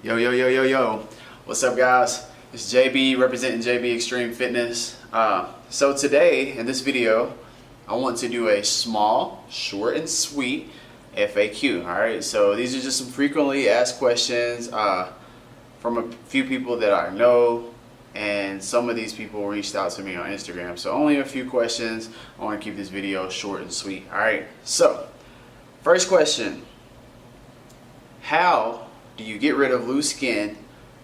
Yo, yo, yo, yo, yo. What's up, guys? It's JB representing JB Extreme Fitness. So today, in this video, I want to do a small, short, and sweet FAQ. Alright, so these are just some frequently asked questions from a few people that I know, and some of these people reached out to me on Instagram. So only a few questions. I want to keep this video short and sweet. Alright, so first question: how do you get rid of loose skin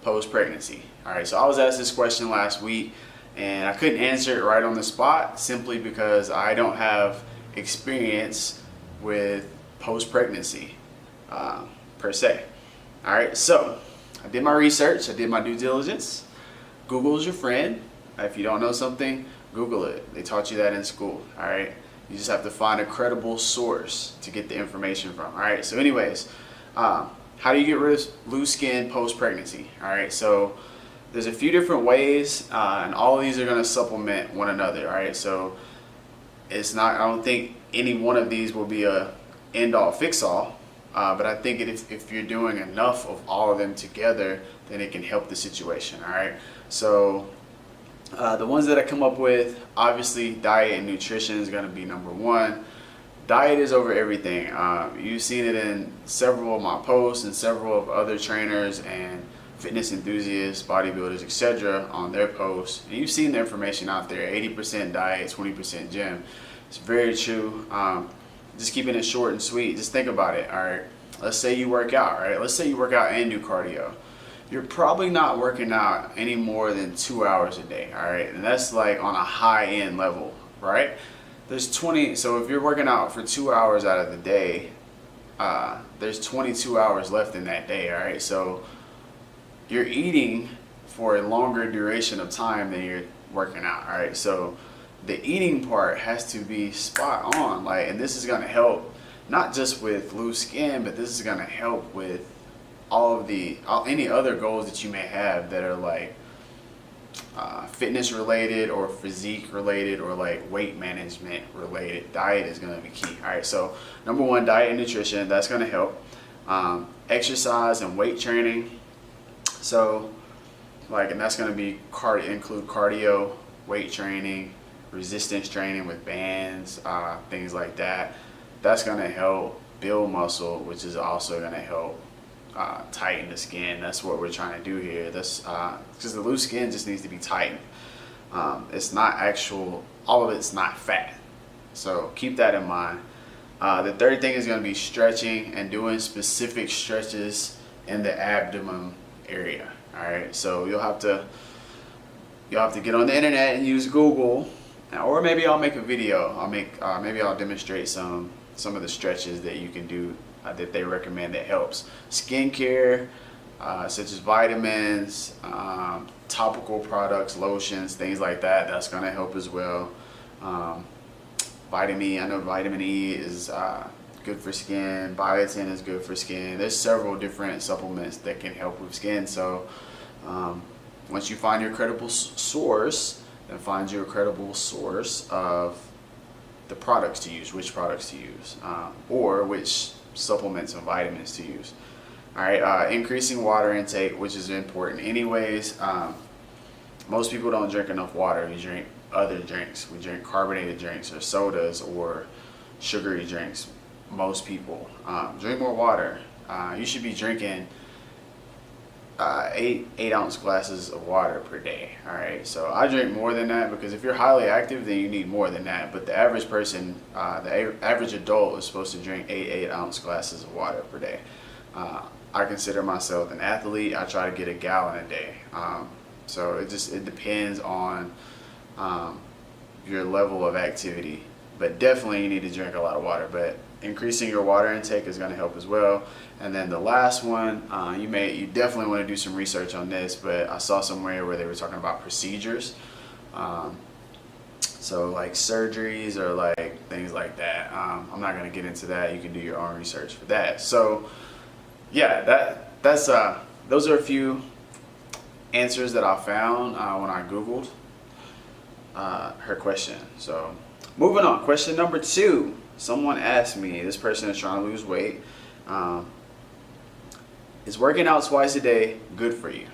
post-pregnancy? Alright, so I was asked this question last week and I couldn't answer it right on the spot simply because I don't have experience with post-pregnancy per se. Alright, so I did my research, I did my due diligence. Google is your friend. If you don't know something, Google it. They taught you that in school. Alright, you just have to find a credible source to get the information from. Alright, so anyways, how do you get rid of loose skin post-pregnancy? Alright, so there's a few different ways, and all of these are going to supplement one another. Alright, so it's not, I don't think any one of these will be a end-all fix-all, but I think if you're doing enough of all of them together, then it can help the situation. Alright, so the ones that I come up with, obviously diet and nutrition is going to be number one. Diet is over everything. You've seen it in several of my posts and several of other trainers and fitness enthusiasts, bodybuilders, etc. on their posts. And you've seen the information out there: 80% diet, 20% gym. It's very true. Just keeping it short and sweet. Just think about it. All right, let's say you work out. Right, let's say you work out and do cardio. You're probably not working out any more than 2 hours a day. All right, and that's like on a high-end level, right? There's 20, so if you're working out for 2 hours out of the day, there's 22 hours left in that day. All right, so you're eating for a longer duration of time than you're working out. All right, so the eating part has to be spot on. Like, and this is going to help not just with loose skin, but this is going to help with any other goals that you may have that are like fitness related or physique related or like weight management related. Diet is going to be key. All right, so number one, diet and nutrition. That's going to help. Exercise and weight training. So like, and that's going to be include cardio, weight training, resistance training with bands, things like that. That's going to help build muscle, which is also going to help tighten the skin. That's what we're trying to do here. That's because the loose skin just needs to be tightened. It's not all of it's not fat, so keep that in mind. The third thing is going to be stretching and doing specific stretches in the abdomen area. All right, so you'll have to get on the internet and use Google, or maybe I'll make a video. Maybe I'll demonstrate some of the stretches that you can do that they recommend that helps. Skincare, such as vitamins, topical products, lotions, things like that. That's going to help as well. Vitamin E, I know vitamin E is good for skin. Biotin is good for skin. There's several different supplements that can help with skin. So once you find your credible source, then find your credible source of the products to use, which products to use, or which supplements and vitamins to use. All right, increasing water intake, which is important anyways. Most people don't drink enough water. We drink other drinks. We drink carbonated drinks or sodas or sugary drinks. Most people drink more water. You should be drinking 8-ounce glasses of water per day. All right, so I drink more than that because if you're highly active, then you need more than that. But the average person, the average adult, is supposed to drink 8-ounce glasses of water per day. I consider myself an athlete. I try to get a gallon a day. So it depends on your level of activity, but definitely you need to drink a lot of water. But increasing your water intake is going to help as well. And then the last one, you definitely want to do some research on this, but I saw somewhere where they were talking about procedures. So like surgeries or like things like that. I'm not going to get into that. You can do your own research for that. So yeah, those are a few answers that I found when I Googled her question. So moving on, question number 2. Someone asked me, this person is trying to lose weight. Is working out twice a day good for you?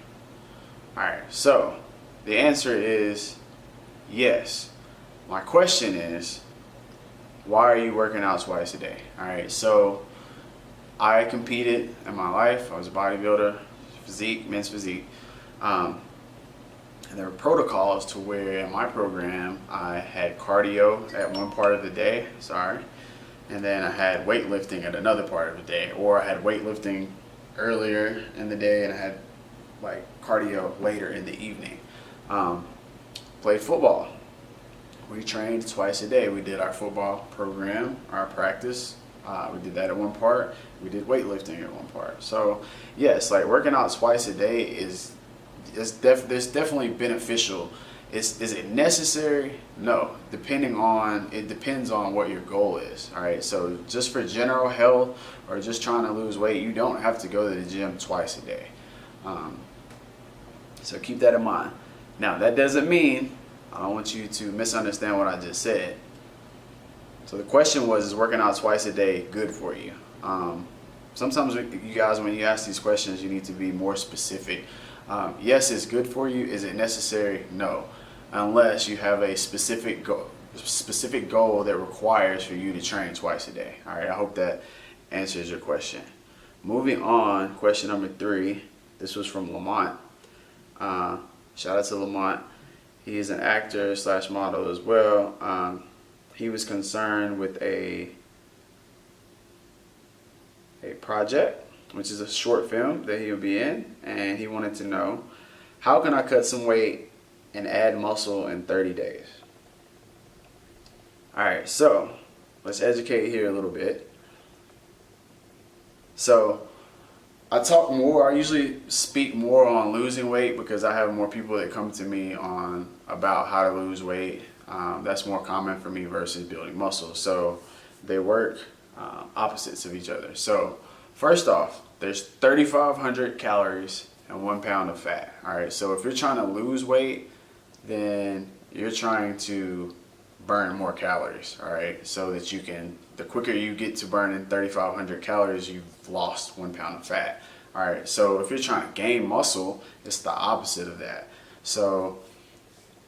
All right, so the answer is yes. My question is, why are you working out twice a day? All right, so I competed in my life. I was a bodybuilder, physique, men's physique. And there were protocols to where in my program I had cardio at one part of the day, and then I had weightlifting at another part of the day, or I had weightlifting earlier in the day and I had like cardio later in the evening. Played football. We trained twice a day. We did our football program, our practice. We did that at one part. We did weightlifting at one part. So yes, like working out twice a day is definitely beneficial. Is it necessary? No. It depends on what your goal is. All right. So just for general health or just trying to lose weight, you don't have to go to the gym twice a day. So keep that in mind. Now that doesn't mean I don't want you to misunderstand what I just said. So the question was, is working out twice a day good for you? Sometimes you guys, when you ask these questions, you need to be more specific. Yes, it's good for you. Is it necessary? No, unless you have a specific goal that requires for you to train twice a day. All right, I hope that answers your question. Moving on, question number 3. This was from Lamont. Shout out to Lamont. He is an actor / model as well. He was concerned with a project, which is a short film that he'll be in, and he wanted to know, how can I cut some weight and add muscle in 30 days? All right, so let's educate here a little bit. So I usually speak more on losing weight because I have more people that come to me about how to lose weight. That's more common for me versus building muscle. So they work opposites of each other. So first off, there's 3,500 calories and 1 pound of fat. All right. So if you're trying to lose weight, then you're trying to burn more calories. All right. So that the quicker you get to burning 3,500 calories, you've lost 1 pound of fat. All right. So if you're trying to gain muscle, it's the opposite of that. So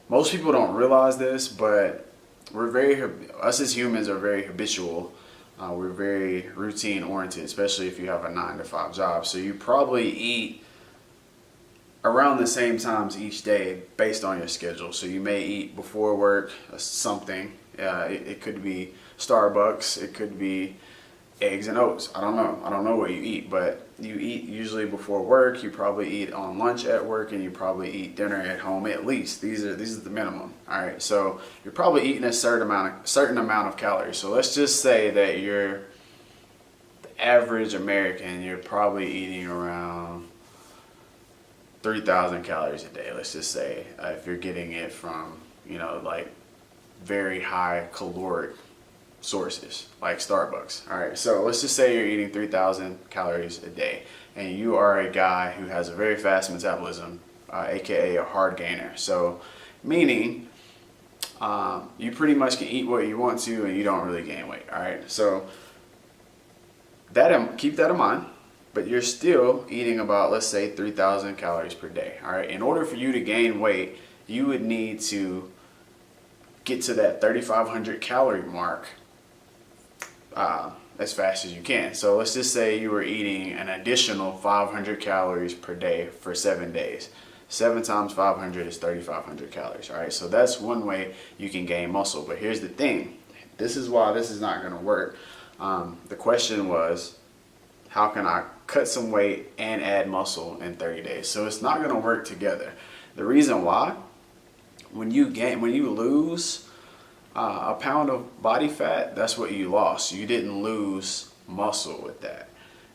most people don't realize this, but us as humans are very habitual. We're very routine oriented, especially if you have a 9-to-5 job. So you probably eat around the same times each day based on your schedule. So you may eat before work something. It could be Starbucks. It could be eggs and oats. I don't know what you eat, but you eat usually before work. You probably eat on lunch at work, and you probably eat dinner at home at least. These are the minimum. All right, so you're probably eating a certain amount of calories. So let's just say that you're the average American. You're probably eating around 3,000 calories a day. Let's just say if you're getting it from like very high caloric sources like Starbucks. All right, so let's just say you're eating 3,000 calories a day, and you are a guy who has a very fast metabolism, aka a hard gainer. So meaning you pretty much can eat what you want to and you don't really gain weight. All right, so keep that in mind, but you're still eating about, let's say, 3,000 calories per day. All right, in order for you to gain weight, you would need to get to that 3,500 calorie mark as fast as you can. So let's just say you were eating an additional 500 calories per day for 7 days. 7 times 500 is 3,500 calories. All right, so that's one way you can gain muscle. But here's the thing. This is why this is not going to work. The question was, how can I cut some weight and add muscle in 30 days? So it's not going to work together. The reason why, when you lose a pound of body fat, that's what you lost. You didn't lose muscle with that.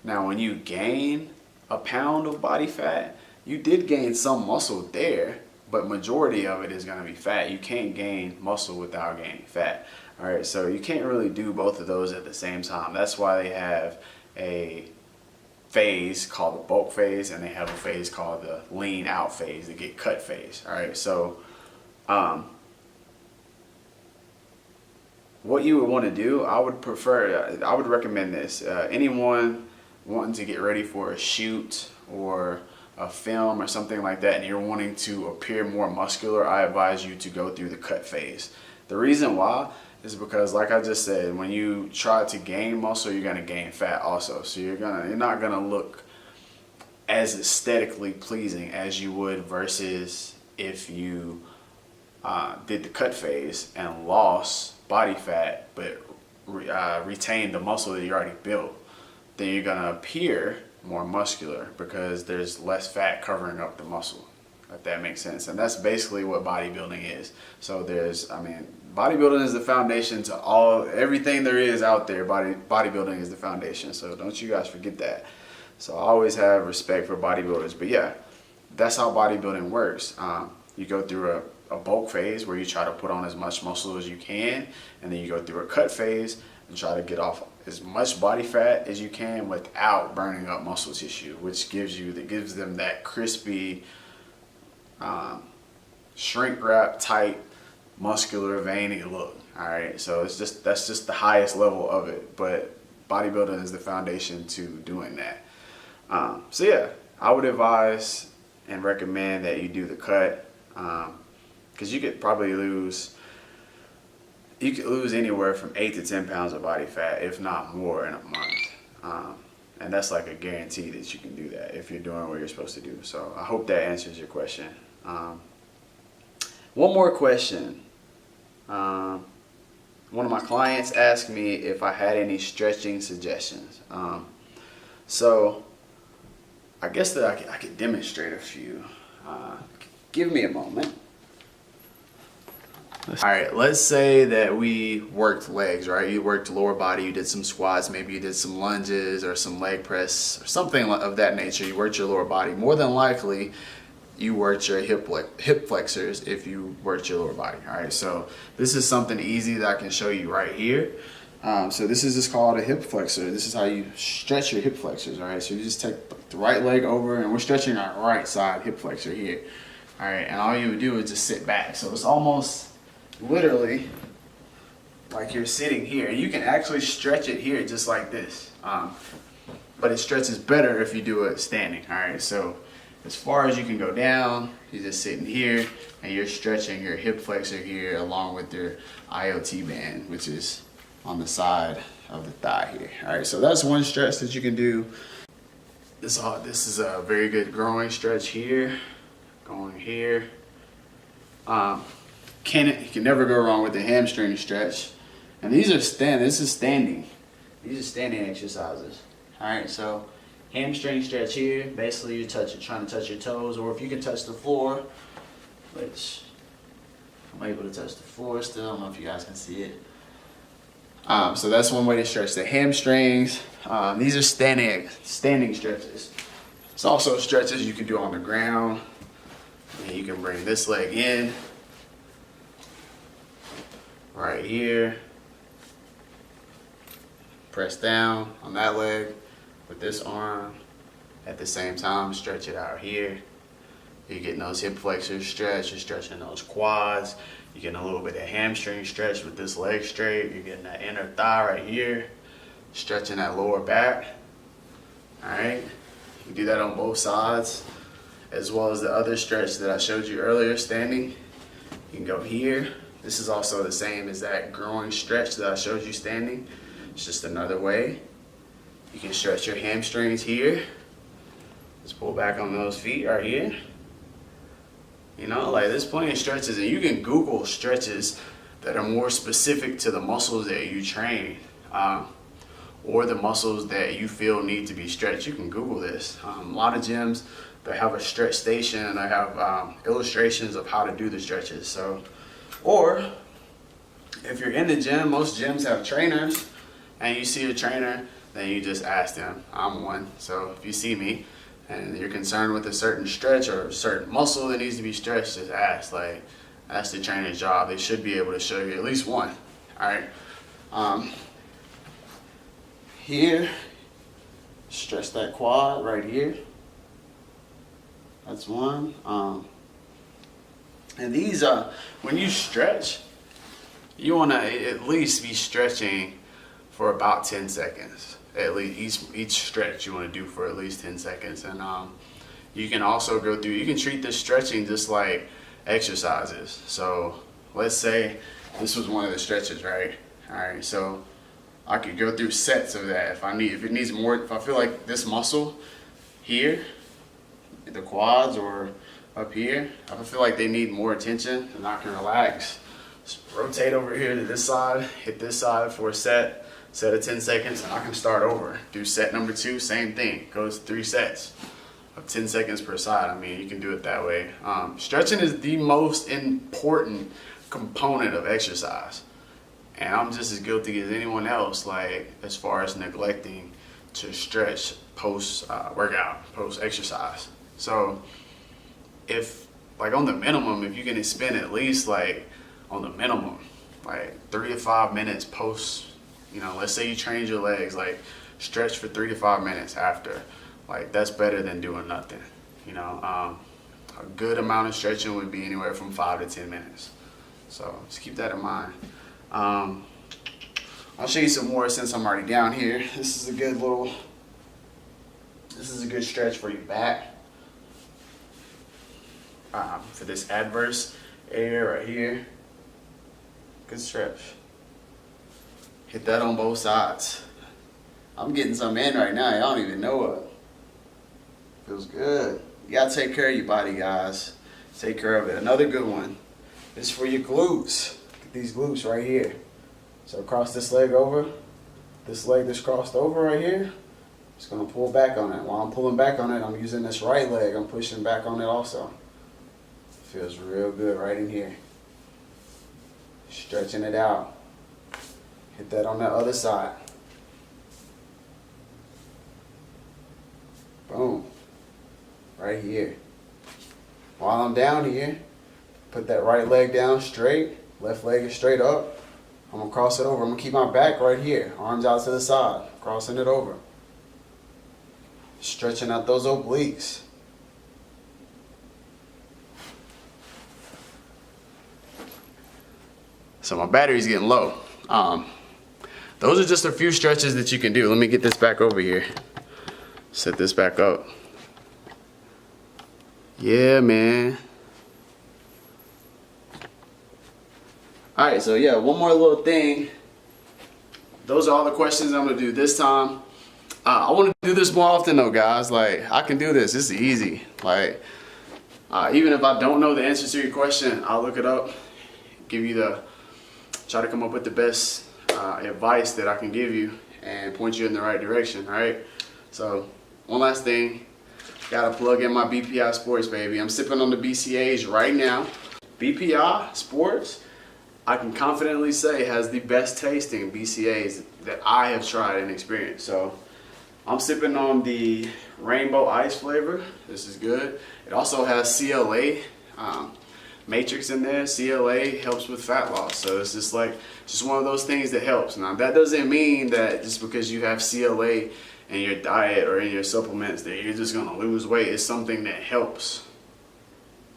Now, when you gain a pound of body fat, you did gain some muscle there, but majority of it is going to be fat. You can't gain muscle without gaining fat. All right, so you can't really do both of those at the same time. That's why they have a phase called the bulk phase, and they have a phase called the lean out phase, the get cut phase. All right, so what you would want to do, I would recommend this. Anyone wanting to get ready for a shoot or a film or something like that, and you're wanting to appear more muscular, I advise you to go through the cut phase. The reason why is because, like I just said, when you try to gain muscle, you're gonna gain fat also. So you're not gonna look as aesthetically pleasing as you would versus if you did the cut phase and lost body fat but retained the muscle that you already built. Then you're gonna appear more muscular because there's less fat covering up the muscle, if that makes sense. And that's basically what bodybuilding is. So bodybuilding is the foundation to everything there is out there. Bodybuilding is the foundation. So don't you guys forget that. So I always have respect for bodybuilders. But yeah, that's how bodybuilding works. You go through a bulk phase where you try to put on as much muscle as you can, and then you go through a cut phase and try to get off as much body fat as you can without burning up muscle tissue, which gives them that crispy, shrink wrap type, muscular, veiny look. All right, so that's just the highest level of it. But bodybuilding is the foundation to doing that. So yeah, I would advise and recommend that you do the cut, because you could probably lose anywhere from 8 to 10 pounds of body fat, if not more, in a month. And that's like a guarantee that you can do that if you're doing what you're supposed to do. So I hope that answers your question. One more question. One of my clients asked me if I had any stretching suggestions. So I guess that I could demonstrate a few. Give me a moment. All right, let's say that we worked legs, right? You worked lower body, you did some squats, maybe you did some lunges or some leg press or something of that nature. You worked your lower body. More than likely, you worked your hip flexors if you worked your lower body. All right, so this is something easy that I can show you right here. So this is just called a hip flexor. This is how you stretch your hip flexors. All right, so you just take the right leg over, and we're stretching our right side hip flexor here. All right, and all you would do is just sit back. So it's almost literally like you're sitting here. You can actually stretch it here just like this, but it stretches better if you do it standing. All right, so as far as you can go down, you're just sitting here and you're stretching your hip flexor here along with your IoT band, which is on the side of the thigh here. All right, so that's one stretch that you can do. This is a very good growing stretch here, going here. You can never go wrong with the hamstring stretch. And this is standing. These are standing exercises. All right, so hamstring stretch here. Basically, you're trying to touch your toes, or if you can touch the floor, which I'm able to touch the floor still. I don't know if you guys can see it. So that's one way to stretch the hamstrings. These are standing stretches. It's also stretches you can do on the ground. And you can bring this leg in right here. Press down on that leg with this arm. At the same time, stretch it out here. You're getting those hip flexors stretched. You're stretching those quads. You're getting a little bit of hamstring stretch with this leg straight. You're getting that inner thigh right here. Stretching that lower back. All right. You do that on both sides, as well as the other stretch that I showed you earlier, standing. You can go here. This is also the same as that growing stretch that I showed you standing. It's just another way. You can stretch your hamstrings here. Just pull back on those feet right here. You know, like there's plenty of stretches, and you can Google stretches that are more specific to the muscles that you train, or the muscles that you feel need to be stretched. You can Google this. A lot of gyms, they have a stretch station, and they have illustrations of how to do the stretches. So, or if you're in the gym, most gyms have trainers, and you see a trainer, then you just ask them. I'm one, so if you see me and you're concerned with a certain stretch or a certain muscle that needs to be stretched, just ask. Like, that's the trainer's job. They should be able to show you at least one. All right. Here, stretch that quad right here. That's one. And these, when you stretch, you want to at least be stretching for about 10 seconds. at least each stretch you want to do for at least 10 seconds. And you can also go through, you can treat this stretching just like exercises. So let's say this was one of the stretches, right? All right, so I could go through sets of that if it needs more. If I feel like this muscle here, the quads or up here, if I feel like they need more attention, then I can relax. Just rotate over here to this side, hit this side for a set of 10 seconds, and I can start over. Do set number 2, same thing. Goes 3 sets of 10 seconds per side. I mean, you can do it that way. Stretching is the most important component of exercise. And I'm just as guilty as anyone else, like, as far as neglecting to stretch post workout, post exercise. So if, like, on the minimum, if you can spend at least, like, on the minimum, like 3 to 5 minutes post, you know, let's say you trained your legs, like, stretch for 3 to 5 minutes after. Like, that's better than doing nothing. You know, a good amount of stretching would be anywhere from 5 to 10 minutes. So just keep that in mind. I'll show you some more since I'm already down here. This is a good stretch for your back. For this adverse area right here. Good stretch. Hit that on both sides. I'm getting some in right now. Y'all don't even know it. Feels good. You gotta take care of your body, guys. Take care of it. Another good one is for your glutes. Get these glutes right here. So cross this leg over. This leg that's crossed over right here. Just gonna pull back on it. While I'm pulling back on it, I'm using this right leg. I'm pushing back on it also. Feels real good right in here. Stretching it out. Hit that on the other side. Boom. Right here. While I'm down here, put that right leg down straight. Left leg is straight up. I'm going to cross it over. I'm going to keep my back right here. Arms out to the side. Crossing it over. Stretching out those obliques. So my battery's getting low. Those are just a few stretches that you can do. Let me get this back over here. Set this back up. Yeah, man. All right, so yeah, one more little thing. Those are all the questions I'm gonna do this time. I want to do this more often though, guys. Like, I can do this. This is easy. Like, even if I don't know the answer to your question, I'll look it up, try to come up with the best advice that I can give you and point you in the right direction. All right. So one last thing. Gotta plug in my BPI Sports, baby. I'm sipping on the BCAAs right now. BPI Sports, I can confidently say, has the best tasting BCAAs that I have tried and experienced. So I'm sipping on the Rainbow Ice flavor. This is good. It also has CLA matrix in there. CLA helps with fat loss. So it's just one of those things that helps. Now that doesn't mean that just because you have CLA in your diet or in your supplements that you're just gonna lose weight. It's something that helps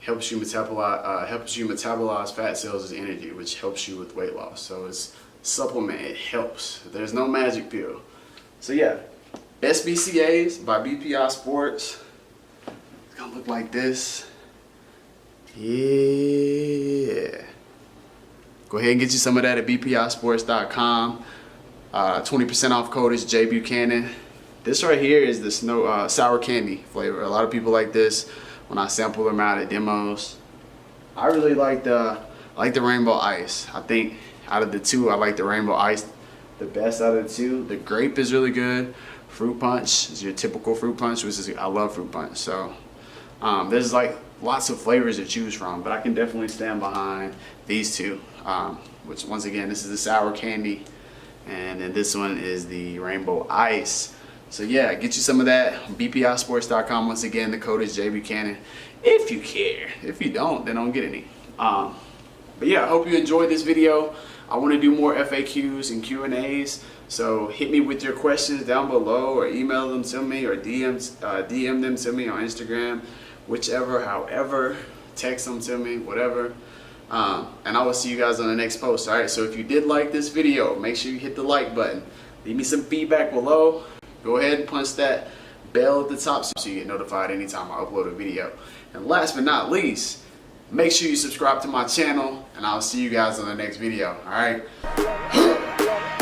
you metabolize fat cells as energy, which helps you with weight loss. So it's a supplement. It helps. There's no magic pill. So yeah, best BCAAs by BPI Sports. It's gonna look like this. Yeah. Go ahead and get you some of that at bpisports.com. 20% off code is J Buchanan. This right here is the sour candy flavor. A lot of people like this when I sample them out at demos. I really like the Rainbow Ice. I think out of the two, I like the Rainbow Ice the best out of the two. The grape is really good. Fruit punch is your typical fruit punch, which is, I love fruit punch. So there's like lots of flavors to choose from, but I can definitely stand behind these two, which once again, this is the sour candy, and then this one is the Rainbow Ice. So yeah, get you some of that on bpisports.com. Once again, the code is J Buchanan if you care. If you don't, then don't get any. But yeah, I hope you enjoyed this video. I want to do more FAQs and Q&As, so hit me with your questions down below, or email them to me, or DM them to me on Instagram, whichever, however, text them to me, whatever. And I will see you guys on the next post. All right, so if you did like this video, make sure you hit the like button. Leave me some feedback below. Go ahead and punch that bell at the top so you get notified anytime I upload a video. And last but not least, make sure you subscribe to my channel, and I'll see you guys on the next video. All right.